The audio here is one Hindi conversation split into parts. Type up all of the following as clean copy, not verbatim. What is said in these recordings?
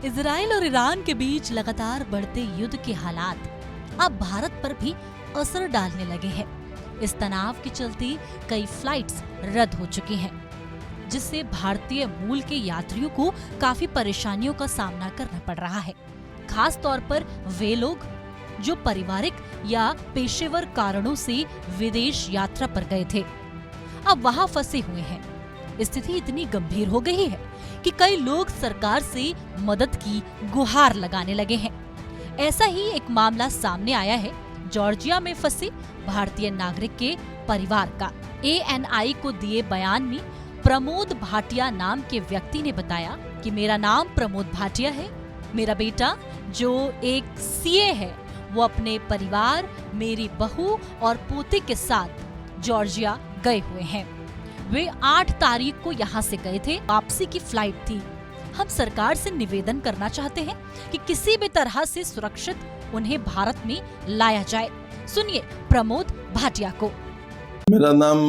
इजराइल और ईरान के बीच लगातार बढ़ते युद्ध के हालात अब भारत पर भी असर डालने लगे हैं। इस तनाव के चलते कई फ्लाइट्स रद्द हो चुकी हैं, जिससे भारतीय मूल के यात्रियों को काफी परेशानियों का सामना करना पड़ रहा है। खास तौर पर वे लोग जो पारिवारिक या पेशेवर कारणों से विदेश यात्रा पर गए थे, अब वहां फंसे हुए हैं। स्थिति इतनी गंभीर हो गई है कि कई लोग सरकार से मदद की गुहार लगाने लगे हैं। ऐसा ही एक मामला सामने आया है जॉर्जिया में फंसे भारतीय नागरिक के परिवार का। ANI को दिए बयान में प्रमोद भाटिया नाम के व्यक्ति ने बताया कि मेरा नाम प्रमोद भाटिया है। मेरा बेटा जो एक CA है, वो अपने परिवार, मेरी बहू और पोते के साथ जॉर्जिया गए हुए हैं। वे 8 तारीख को यहाँ से गए थे, वापसी की फ्लाइट थी। हम सरकार से निवेदन करना चाहते हैं कि किसी भी तरह से सुरक्षित उन्हें भारत में लाया जाए। सुनिए प्रमोद भाटिया को। मेरा नाम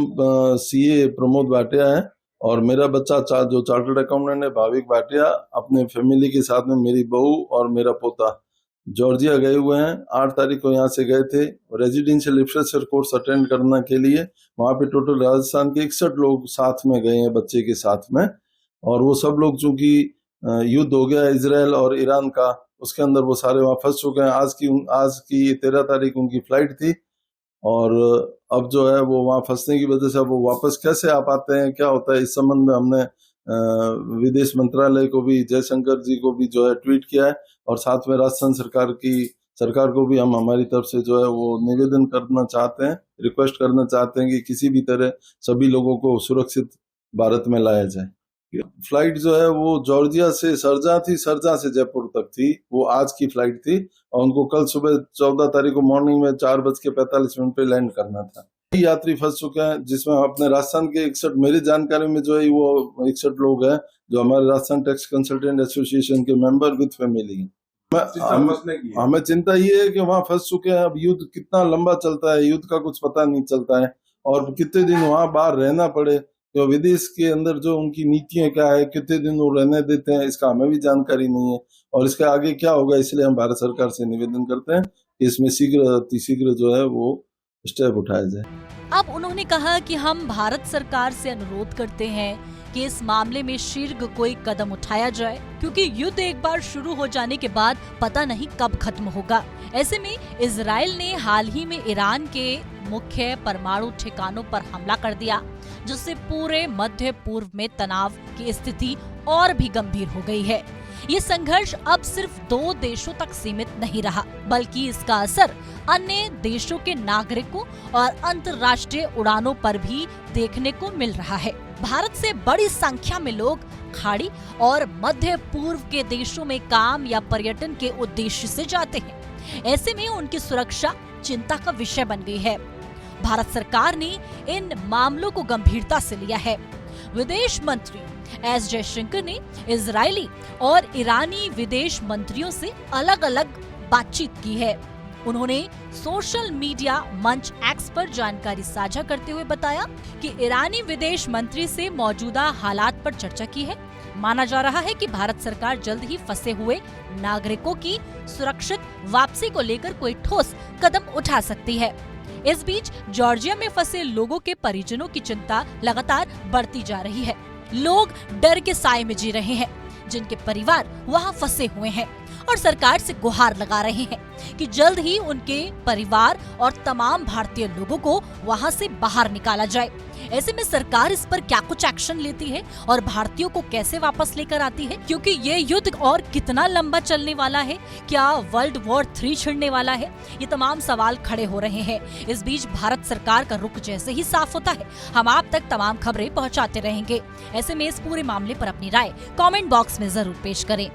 CA प्रमोद भाटिया है और मेरा बच्चा जो चार्टर्ड अकाउंटेंट है भाविक भाटिया, अपने फैमिली के साथ में मेरी बहू और मेरा पोता जॉर्जिया गए हुए हैं। 8 तारीख को यहाँ से गए थे रेजिडेंशियल लिटरेचर कोर्स अटेंड करने के लिए। वहाँ पे टोटल राजस्थान के 61 लोग साथ में गए हैं बच्चे के साथ में, और वो सब लोग चूंकि युद्ध हो गया इजराइल और ईरान का, उसके अंदर वो सारे वहाँ फंस चुके हैं। आज की 13 तारीख उनकी फ्लाइट थी, और अब जो है वो वहाँ फंसने की वजह से वो वापस कैसे आ पाते हैं, क्या होता है, इस संबंध में हमने विदेश मंत्रालय को भी, जयशंकर जी को भी जो है ट्वीट किया है, और साथ में राजस्थान सरकार को भी हम हमारी तरफ से जो है वो निवेदन करना चाहते हैं, रिक्वेस्ट करना चाहते हैं कि किसी भी तरह सभी लोगों को सुरक्षित भारत में लाया जाए। फ्लाइट जो है वो जॉर्जिया से शारजाह थी, शारजाह से जयपुर तक थी, वो आज की फ्लाइट थी, और उनको कल सुबह 14 तारीख को मॉर्निंग में 4:45 पे लैंड करना था। यात्री फंस चुके हैं, जिसमें अपने राजस्थान के 61, मेरी जानकारी में जो है वो 61 लोग हैं जो हमारे राजस्थान टैक्स कंसल्टेंट एसोसिएशन के मेंबर विद फैमिली हैं। हमें चिंता ये है कि वहाँ फंस चुके हैं। अब युद्ध कितना लंबा चलता है, युद्ध का कुछ पता नहीं चलता है, और कितने दिन वहाँ बाहर रहना पड़े, तो विदेश के अंदर जो उनकी नीतियां क्या है, कितने दिन वो रहने देते हैं, इसका हमें भी जानकारी नहीं है, और इसके आगे क्या होगा। इसलिए हम भारत सरकार से निवेदन करते हैं कि इसमें शीघ्र जो है वो स्टेप उठाया जाए। अब उन्होंने कहा कि हम भारत सरकार से अनुरोध करते हैं कि इस मामले में शीघ्र कोई कदम उठाया जाए, क्योंकि युद्ध एक बार शुरू हो जाने के बाद पता नहीं कब खत्म होगा। ऐसे में इजराइल ने हाल ही में ईरान के मुख्य परमाणु ठिकानों पर हमला कर दिया, जिससे पूरे मध्य पूर्व में तनाव की स्थिति और भी गंभीर हो गई है। ये संघर्ष अब सिर्फ 2 देशों तक सीमित नहीं रहा, बल्कि इसका असर अन्य देशों के नागरिकों और अंतर्राष्ट्रीय उड़ानों पर भी देखने को मिल रहा है। भारत से बड़ी संख्या में लोग खाड़ी और मध्य पूर्व के देशों में काम या पर्यटन के उद्देश्य से जाते हैं। ऐसे में उनकी सुरक्षा चिंता का विषय बन गई है। भारत सरकार ने इन मामलों को गंभीरता से लिया है। विदेश मंत्री एस जयशंकर ने इजरायली और ईरानी विदेश मंत्रियों से अलग अलग बातचीत की है। उन्होंने सोशल मीडिया मंच X पर जानकारी साझा करते हुए बताया कि ईरानी विदेश मंत्री से मौजूदा हालात पर चर्चा की है। माना जा रहा है कि भारत सरकार जल्द ही फंसे हुए नागरिकों की सुरक्षित वापसी को लेकर कोई ठोस कदम उठा सकती है। इस बीच जॉर्जिया में फंसे लोगों के परिजनों की चिंता लगातार बढ़ती जा रही है। लोग डर के साए में जी रहे हैं, जिनके परिवार वहां फंसे हुए हैं, और सरकार से गुहार लगा रहे हैं कि जल्द ही उनके परिवार और तमाम भारतीय लोगों को वहां से बाहर निकाला जाए। ऐसे में सरकार इस पर क्या कुछ एक्शन लेती है और भारतीयों को कैसे वापस लेकर आती है, क्योंकि ये युद्ध और कितना लंबा चलने वाला है, क्या वर्ल्ड वॉर 3 छिड़ने वाला है, ये तमाम सवाल खड़े हो रहे हैं। इस बीच भारत सरकार का रुख जैसे ही साफ होता है, हम आप तक तमाम खबरें पहुंचाते रहेंगे। ऐसे में इस पूरे मामले पर अपनी राय कमेंट बॉक्स में जरूर पेश करें।